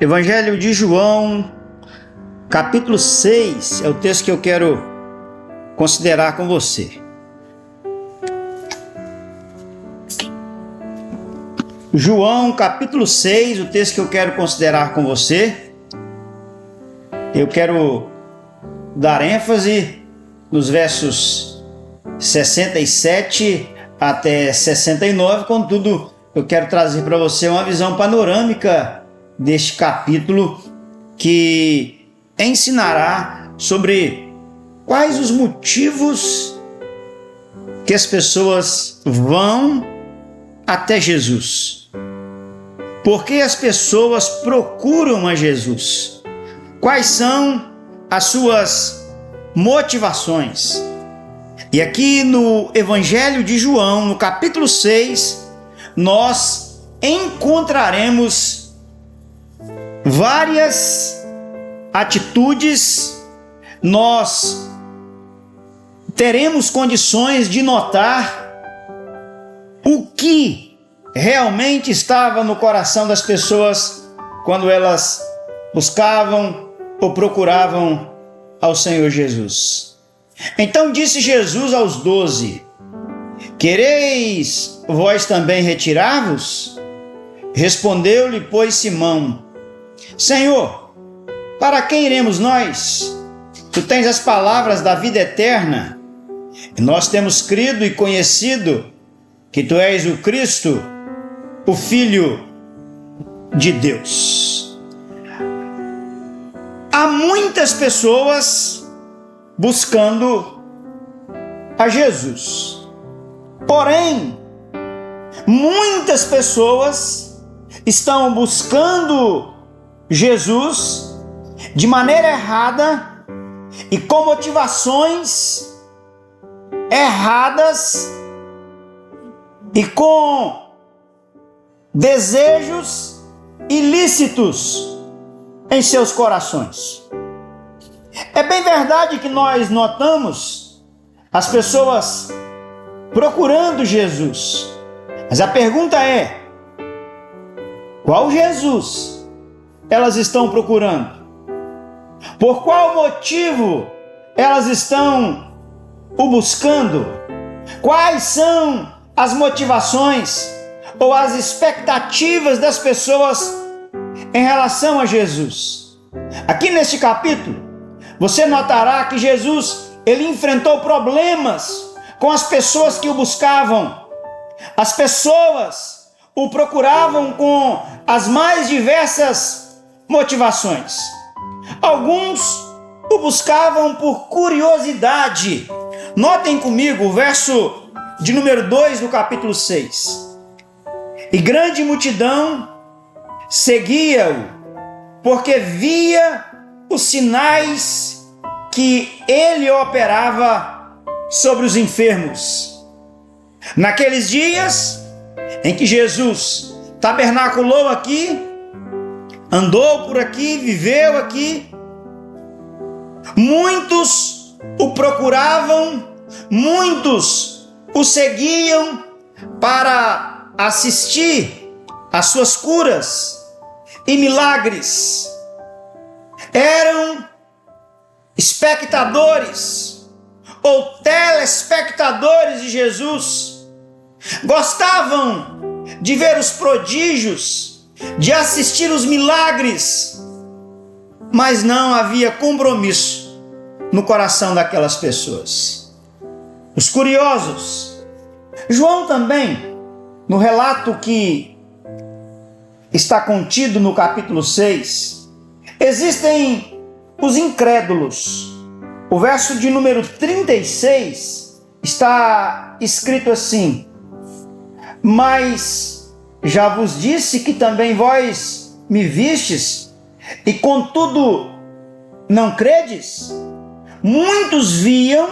Evangelho de João, capítulo 6, é o texto que eu quero considerar com você. João, capítulo 6, o texto que eu quero considerar com você. Eu quero dar ênfase nos versos 67 até 69, contudo, eu quero trazer para você uma visão panorâmica deste capítulo que ensinará sobre quais os motivos que as pessoas vão até Jesus. Por que as pessoas procuram a Jesus? Quais são as suas motivações? E aqui no Evangelho de João, no capítulo 6, nós encontraremos várias atitudes, nós teremos condições de notar o que realmente estava no coração das pessoas quando elas buscavam ou procuravam ao Senhor Jesus. Então disse Jesus aos 12: Quereis vós também retirar-vos? Respondeu-lhe, pois, Simão: Senhor, para quem iremos nós? Tu tens as palavras da vida eterna, e nós temos crido e conhecido que tu és o Cristo, o Filho de Deus. Há muitas pessoas buscando a Jesus. Porém, muitas pessoas estão buscando Jesus de maneira errada e com motivações erradas e com desejos ilícitos em seus corações. É bem verdade que nós notamos as pessoas procurando Jesus, mas a pergunta é: qual Jesus elas estão procurando? Por qual motivo elas estão o buscando? Quais são as motivações ou as expectativas das pessoas em relação a Jesus? Aqui neste capítulo, você notará que Jesus, ele enfrentou problemas com as pessoas que o buscavam. As pessoas o procuravam com as mais diversas motivações. Alguns o buscavam por curiosidade. Notem comigo o verso de número 2 do capítulo 6. E grande multidão seguia-o, porque via os sinais que ele operava sobre os enfermos. Naqueles dias em que Jesus tabernaculou aqui, andou por aqui, viveu aqui, muitos o procuravam, muitos o seguiam para assistir às suas curas e milagres. Eram espectadores ou telespectadores de Jesus. Gostavam de ver os prodígios, de assistir os milagres, mas não havia compromisso no coração daquelas pessoas. Os curiosos. João também, no relato que está contido no capítulo 6, existem os incrédulos. O verso de número 36 está escrito assim: Mas já vos disse que também vós me vistes, e contudo não credes? Muitos viam,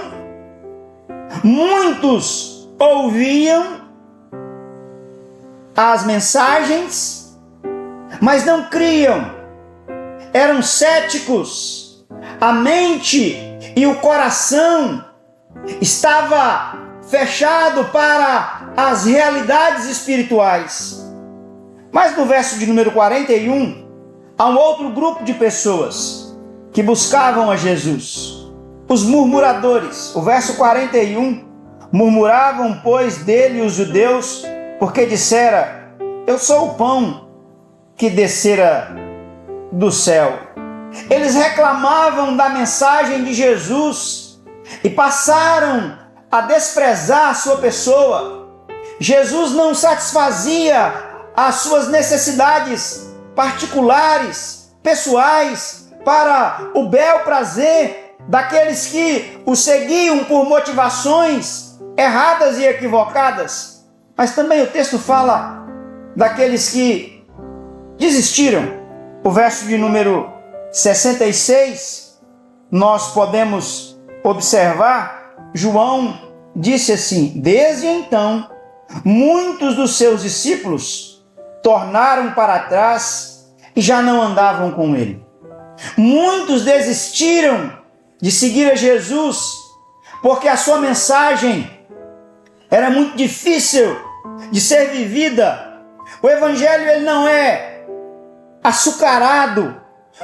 muitos ouviam as mensagens, mas não criam. Eram céticos. A mente e o coração estava fechado para as realidades espirituais. Mas no verso de número 41, há um outro grupo de pessoas que buscavam a Jesus, os murmuradores. O verso 41, murmuravam, pois, dele os judeus, porque dissera: eu sou o pão que descera do céu. Eles reclamavam da mensagem de Jesus e passaram a desprezar a sua pessoa. Jesus não satisfazia as suas necessidades particulares, pessoais, para o bel prazer daqueles que o seguiam por motivações erradas e equivocadas. Mas também o texto fala daqueles que desistiram. O verso de número 66, nós podemos observar, João disse assim: desde então, muitos dos seus discípulos tornaram para trás e já não andavam com ele. Muitos desistiram de seguir a Jesus, porque a sua mensagem era muito difícil de ser vivida. O evangelho ele não é açucarado,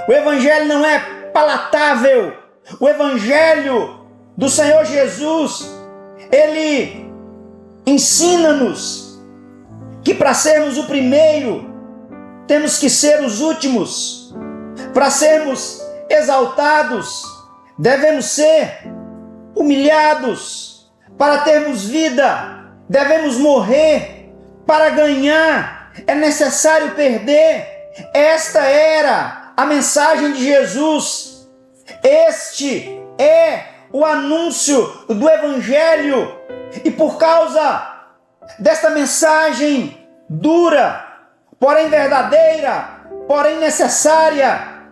o evangelho não é palatável. O evangelho do Senhor Jesus, ele ensina-nos que para sermos o primeiro, temos que ser os últimos. Para sermos exaltados, devemos ser humilhados. Para termos vida, devemos morrer. Para ganhar, é necessário perder. Esta era a mensagem de Jesus. Este é o anúncio do Evangelho. E por causa desta mensagem dura, porém verdadeira, porém necessária,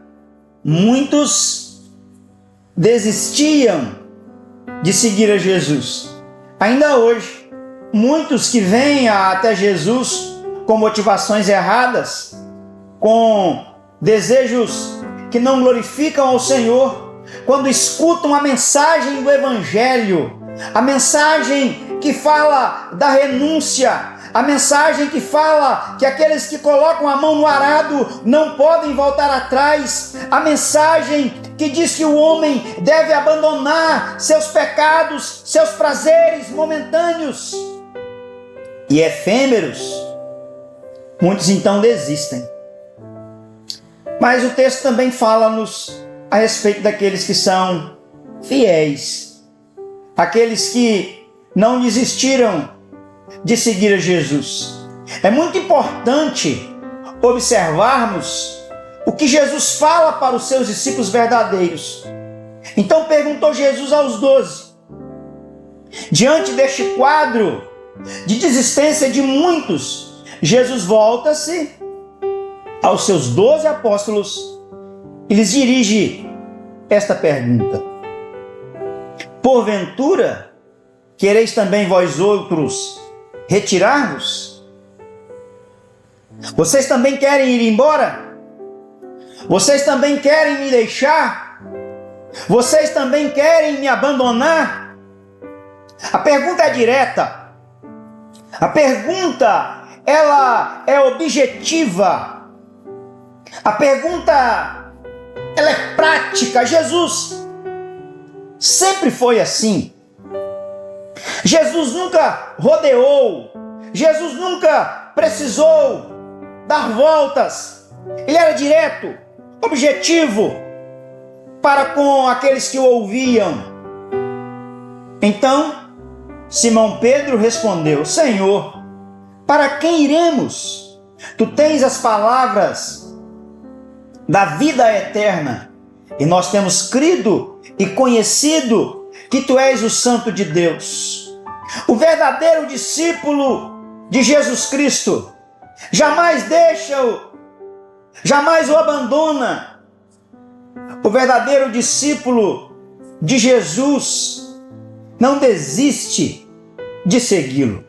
muitos desistiam de seguir a Jesus. Ainda hoje, muitos que vêm até Jesus com motivações erradas, com desejos que não glorificam ao Senhor, quando escutam a mensagem do Evangelho, a mensagem que fala da renúncia, a mensagem que fala que aqueles que colocam a mão no arado não podem voltar atrás, a mensagem que diz que o homem deve abandonar seus pecados, seus prazeres momentâneos e efêmeros, muitos então desistem. Mas o texto também fala-nos a respeito daqueles que são fiéis, aqueles que não desistiram de seguir a Jesus. É muito importante observarmos o que Jesus fala para os seus discípulos verdadeiros. Então perguntou Jesus aos 12, diante deste quadro de desistência de muitos, Jesus volta-se aos seus 12 apóstolos e lhes dirige esta pergunta: porventura quereis também vós outros retirar-vos? Vocês também querem ir embora? Vocês também querem me deixar? Vocês também querem me abandonar? A pergunta é direta. A pergunta, ela é objetiva. A pergunta, ela é prática. Jesus sempre foi assim. Jesus nunca rodeou. Jesus nunca precisou dar voltas. Ele era direto, objetivo para com aqueles que o ouviam. Então, Simão Pedro respondeu: Senhor, para quem iremos? Tu tens as palavras da vida eterna, e nós temos crido e conhecido que tu és o Santo de Deus. O verdadeiro discípulo de Jesus Cristo jamais jamais o abandona. O verdadeiro discípulo de Jesus não desiste de segui-lo.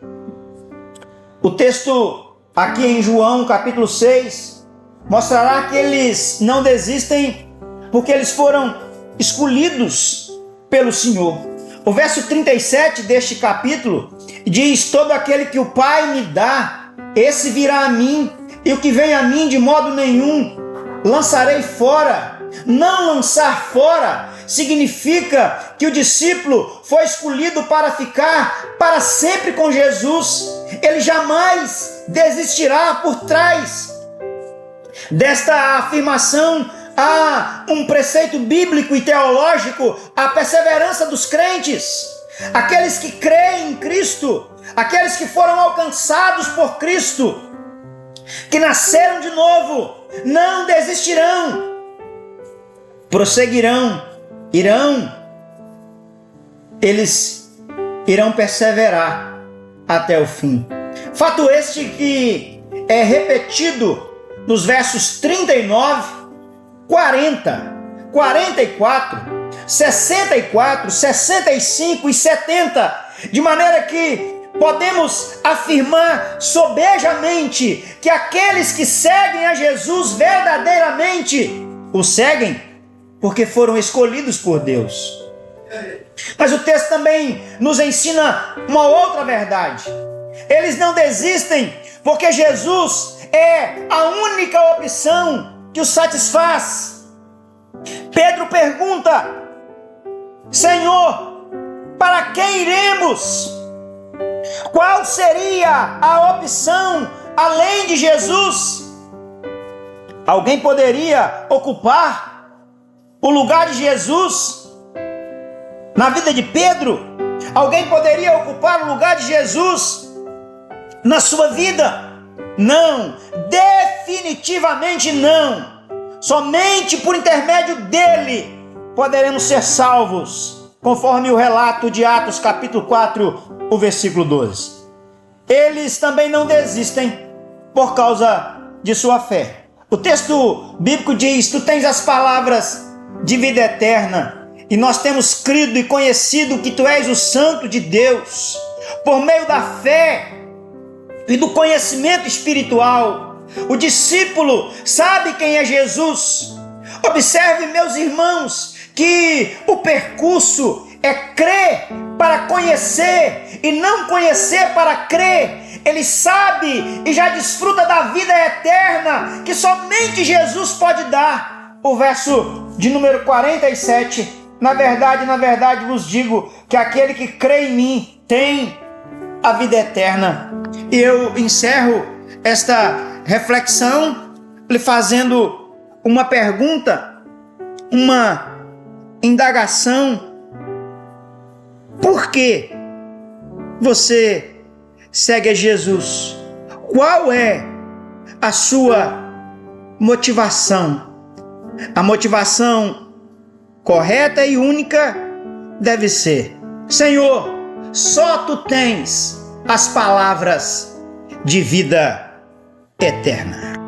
O texto aqui em João capítulo 6 mostrará que eles não desistem porque eles foram escolhidos pelo Senhor. O verso 37 deste capítulo diz: todo aquele que o Pai me dá, esse virá a mim, e o que vem a mim de modo nenhum lançarei fora. Não lançar fora significa que o discípulo foi escolhido para ficar para sempre com Jesus. Ele jamais desistirá. Por trás desta afirmação há um preceito bíblico e teológico: a perseverança dos crentes. Aqueles que creem em Cristo, aqueles que foram alcançados por Cristo, que nasceram de novo, não desistirão, prosseguirão, eles irão perseverar até o fim. Fato este que é repetido nos versos 39, 40, 44, 64, 65 e 70, de maneira que podemos afirmar sobejamente que aqueles que seguem a Jesus verdadeiramente o seguem porque foram escolhidos por Deus. Mas o texto também nos ensina uma outra verdade. Eles não desistem porque Jesus é a única opção que os satisfaz. Pedro pergunta: Senhor, para quem iremos? Qual seria a opção além de Jesus? Alguém poderia ocupar o lugar de Jesus na vida de Pedro? Alguém poderia ocupar o lugar de Jesus na sua vida? Não, definitivamente não. Somente por intermédio dele poderemos ser salvos, conforme o relato de Atos capítulo 4, o versículo 12. Eles também não desistem por causa de sua fé. O texto bíblico diz: tu tens as palavras de vida eterna, e nós temos crido e conhecido que tu és o Santo de Deus. Por meio da fé e do conhecimento espiritual, o discípulo sabe quem é Jesus. Observe, meus irmãos, que o percurso é crer para conhecer e não conhecer para crer. Ele sabe e já desfruta da vida eterna que somente Jesus pode dar. O verso de número 47, na verdade vos digo que aquele que crê em mim tem a vida eterna. E eu encerro esta reflexão lhe fazendo uma pergunta, uma indagação: por que você segue a Jesus? Qual é a sua motivação? A motivação correta e única deve ser: Senhor, só tu tens as palavras de vida eterna.